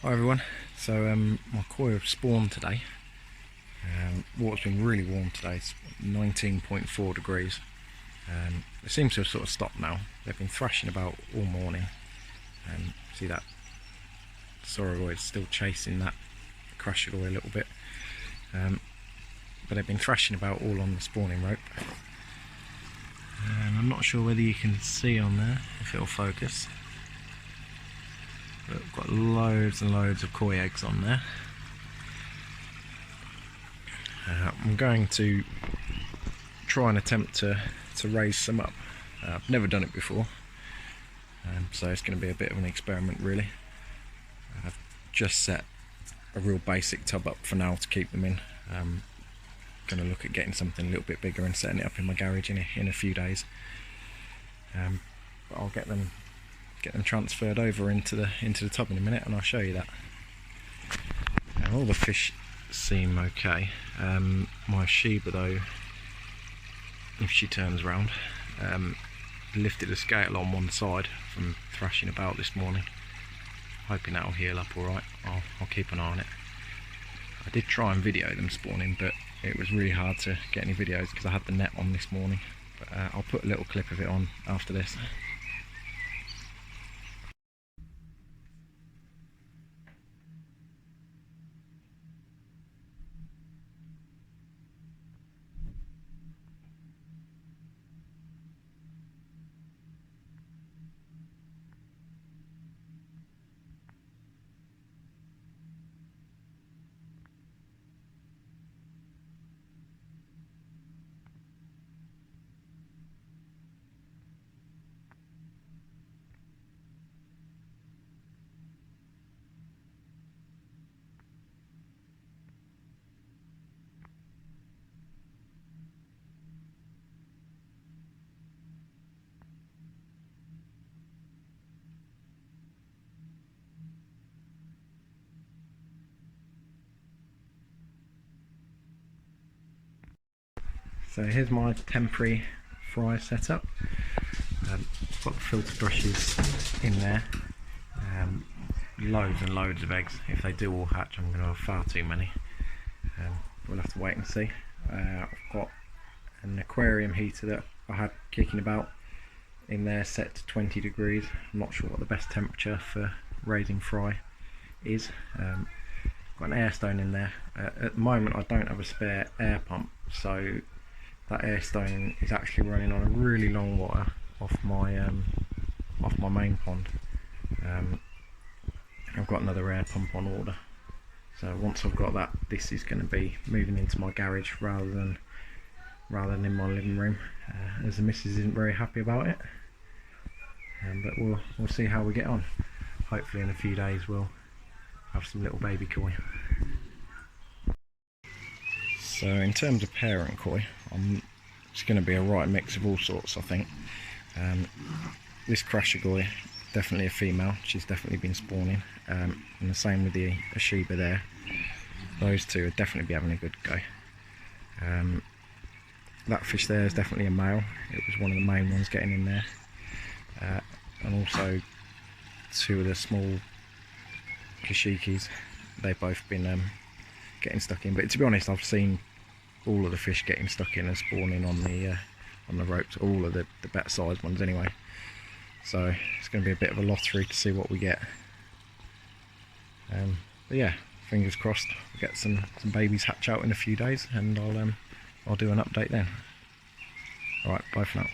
Hi everyone, so my koi have spawned today. Water's been really warm today, it's 19.4 degrees. It seems to have sort of stopped now. They've been thrashing about all morning. See that Saurogoid still chasing that Crashagoi a little bit. But they've been thrashing about all on the spawning rope. I'm not sure whether you can see on there, if it'll focus. But we've got loads and loads of koi eggs on there. I'm going to try and attempt to raise some up. I've never done it before, so it's going to be a bit of an experiment really. I've just set a real basic tub up for now to keep them in. Going to look at getting something a little bit bigger and setting it up in my garage in a few days. But I'll get them transferred over into the tub in a minute, and I'll show you that. All the fish seem okay. My Shiba though, if she turns round, lifted a scale on one side from thrashing about this morning. Hoping that'll heal up alright. I'll keep an eye on it. I did try and video them spawning, but it was really hard to get any videos because I had the net on this morning. But I'll put a little clip of it on after this. So here's my temporary fry setup. I've got the filter brushes in there. Loads and loads of eggs. If they do all hatch, I'm going to have far too many. We'll have to wait and see. I've got an aquarium heater that I had kicking about in there, set to 20 degrees. I'm not sure what the best temperature for raising fry is. Got an air stone in there. At the moment I don't have a spare air pump, so that air stone is actually running on a really long wire off my main pond. I've got another air pump on order, so once I've got that, this is going to be moving into my garage rather than in my living room, as the missus isn't very happy about it. But we'll see how we get on. Hopefully in a few days we'll have some little baby koi. So in terms of parent koi, it's going to be a right mix of all sorts, I think. This Crashagoi, definitely a female, she's definitely been spawning, and the same with the Shiba there. Those two would definitely be having a good go. That fish there is definitely a male, it was one of the main ones getting in there. And also two of the small Kashikis, they've both been getting stuck in, but to be honest I've seen all of the fish getting stuck in and spawning on the ropes, all of the better sized ones anyway. So it's going to be a bit of a lottery to see what we get. But yeah, fingers crossed we'll get some babies hatch out in a few days, and I'll do an update then. Alright, bye for now.